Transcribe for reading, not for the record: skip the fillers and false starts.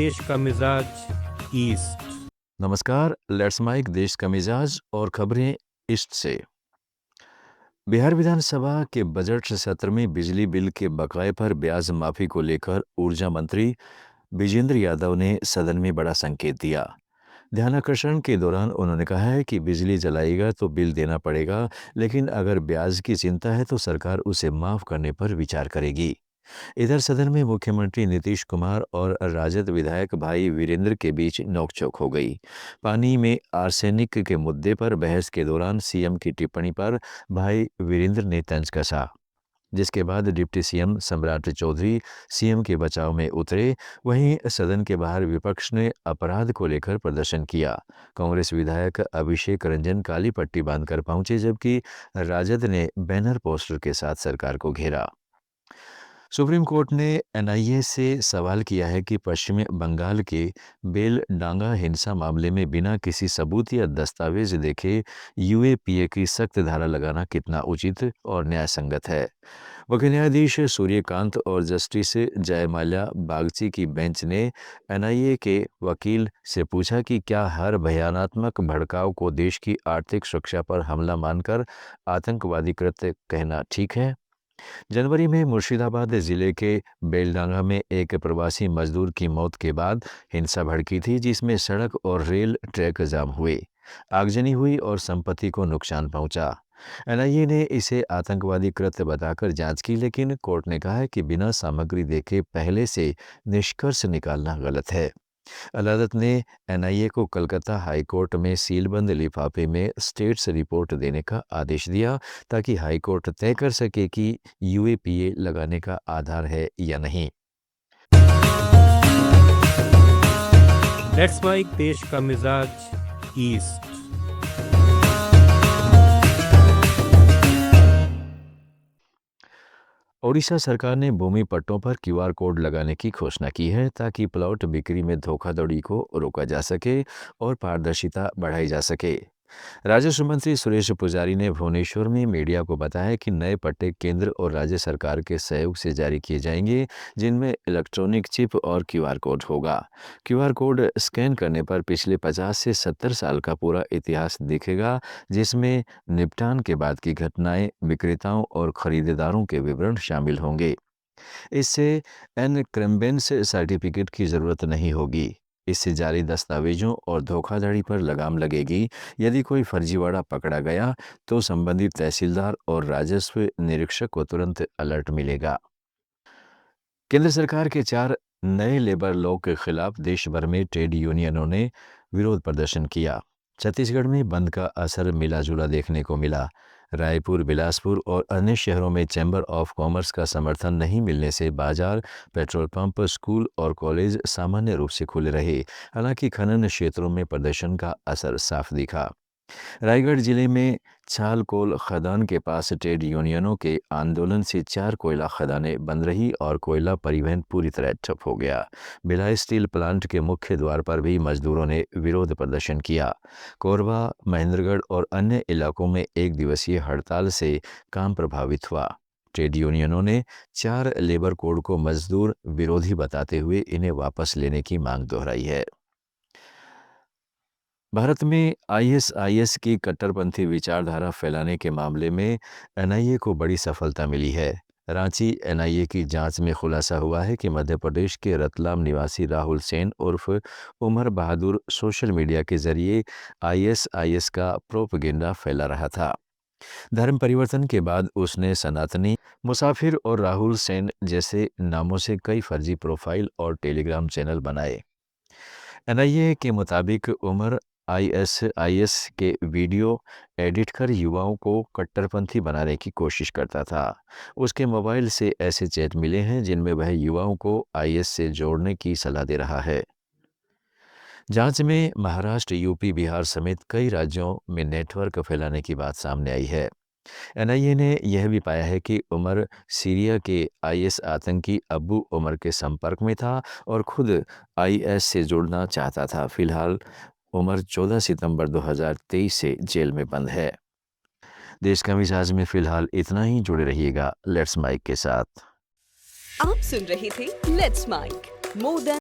देश का मिजाज ईस्ट। नमस्कार, लेट्स माइक देश का मिजाज और खबरें ईस्ट से। बिहार विधानसभा के बजट सत्र में बिजली बिल के बकाये पर ब्याज माफी को लेकर ऊर्जा मंत्री विजेंद्र यादव ने सदन में बड़ा संकेत दिया। ध्यानाकर्षण के दौरान उन्होंने कहा है कि बिजली जलाएगा तो बिल देना पड़ेगा, लेकिन अगर ब्याज की चिंता है तो सरकार उसे माफ करने पर विचार करेगी। इधर सदन में मुख्यमंत्री नीतीश कुमार और राजद विधायक भाई वीरेंद्र के बीच नोकझोंक हो गई। पानी में आर्सेनिक के मुद्दे पर बहस के दौरान सीएम की टिप्पणी पर भाई वीरेंद्र ने तंज कसा, जिसके बाद डिप्टी सीएम सम्राट चौधरी सीएम के बचाव में उतरे। वहीं सदन के बाहर विपक्ष ने अपराध को लेकर प्रदर्शन किया। कांग्रेस विधायक अभिषेक रंजन काली पट्टी बांधकर पहुंचे, जबकि राजद ने बैनर पोस्टर के साथ सरकार को घेरा। सुप्रीम कोर्ट ने एनआईए से सवाल किया है कि पश्चिम बंगाल के बेलडांगा हिंसा मामले में बिना किसी सबूत या दस्तावेज देखे यूएपीए की सख्त धारा लगाना कितना उचित और न्यायसंगत है। मुख्य न्यायाधीश सूर्यकांत और जस्टिस जयमाल्या बागची की बेंच ने एनआईए के वकील से पूछा कि क्या हर भयानक भड़काव को देश की आर्थिक सुरक्षा पर हमला मानकर आतंकवादी कृत्य कहना ठीक है। जनवरी में मुर्शिदाबाद जिले के बेलडांगा में एक प्रवासी मजदूर की मौत के बाद हिंसा भड़की थी, जिसमें सड़क और रेल ट्रैक जाम हुए, आगजनी हुई और संपत्ति को नुकसान पहुंचा। एनआईए ने इसे आतंकवादी कृत्य बताकर जांच की, लेकिन कोर्ट ने कहा है कि बिना सामग्री देखे पहले से निष्कर्ष निकालना गलत है। अदालत ने एनआईए को कलकत्ता हाईकोर्ट में सीलबंद लिफाफे में स्टेट्स रिपोर्ट देने का आदेश दिया, ताकि हाईकोर्ट तय कर सके कि यूएपीए लगाने का आधार है या नहीं। लेट्स माइक देश का मिजाज ईस्ट। ओडिशा सरकार ने भूमि पट्टों पर क्यूआर कोड लगाने की घोषणा की है, ताकि प्लॉट बिक्री में धोखाधड़ी को रोका जा सके और पारदर्शिता बढ़ाई जा सके। राजस्व मंत्री सुरेश पुजारी ने भुवनेश्वर में मीडिया को बताया कि नए पट्टे केंद्र और राज्य सरकार के सहयोग से जारी किए जाएंगे, जिनमें इलेक्ट्रॉनिक चिप और क्यूआर कोड होगा। क्यूआर कोड स्कैन करने पर पिछले 50 से 70 साल का पूरा इतिहास दिखेगा, जिसमें निपटान के बाद की घटनाएं, विक्रेताओं और खरीदारों के विवरण शामिल होंगे। इससे एनक्रम्बेंस सर्टिफिकेट की जरूरत नहीं होगी। इससे जारी दस्तावेजों और धोखाधड़ी पर लगाम लगेगी। यदि कोई फर्जीवाड़ा पकड़ा गया तो संबंधित तहसीलदार और राजस्व निरीक्षक को तुरंत अलर्ट मिलेगा। केंद्र सरकार के 4 नए लेबर लॉ के खिलाफ देश भर में ट्रेड यूनियनों ने विरोध प्रदर्शन किया। छत्तीसगढ़ में बंद का असर मिला जुला देखने को मिला। रायपुर, बिलासपुर और अन्य शहरों में चैम्बर ऑफ कॉमर्स का समर्थन नहीं मिलने से बाजार, पेट्रोल पंप, स्कूल और कॉलेज सामान्य रूप से खुले रहे। हालांकि खनन क्षेत्रों में प्रदर्शन का असर साफ दिखा। रायगढ़ जिले में छाल कोल खदान के पास ट्रेड यूनियनों के आंदोलन से 4 कोयला खदानें बंद रही और कोयला परिवहन पूरी तरह ठप हो गया। भिलाई स्टील प्लांट के मुख्य द्वार पर भी मजदूरों ने विरोध प्रदर्शन किया। कोरबा, महेंद्रगढ़ और अन्य इलाकों में एक दिवसीय हड़ताल से काम प्रभावित हुआ। ट्रेड यूनियनों ने 4 लेबर कोड को मजदूर विरोधी बताते हुए इन्हें वापस लेने की मांग दोहराई है। भारत में आईएसआईएस की कट्टरपंथी विचारधारा फैलाने के मामले में एनआईए को बड़ी सफलता मिली है। रांची एनआईए की जांच में खुलासा हुआ है कि मध्य प्रदेश के रतलाम निवासी राहुल सेन उर्फ उमर बहादुर सोशल मीडिया के जरिए आईएसआईएस का प्रोपगेंडा फैला रहा था। धर्म परिवर्तन के बाद उसने सनातनी, मुसाफिर और राहुल सेन जैसे नामों से कई फर्जी प्रोफाइल और टेलीग्राम चैनल बनाए। एनआईए के मुताबिक उमर आईएसआईएस के वीडियो एडिट कर युवाओं को कट्टरपंथी बनाने की कोशिश करता था। उसके मोबाइल से ऐसे चैट मिले हैं जिनमें वह युवाओं को आईएस से जोड़ने की सलाह दे रहा है। जांच में महाराष्ट्र, यूपी, बिहार समेत कई राज्यों में नेटवर्क फैलाने की बात सामने आई है। एनआईए ने यह भी पाया है कि उमर सीरिया के आईएस आतंकी अबू उमर के संपर्क में था और खुद आईएस से जुड़ना चाहता था। फिलहाल उमर 14 सितंबर 2023 से जेल में बंद है। देश का मिजाज में फिलहाल इतना ही। जुड़े रहिएगा लेट्स माइक के साथ। आप सुन रहे थे लेट्स माइक मोर देन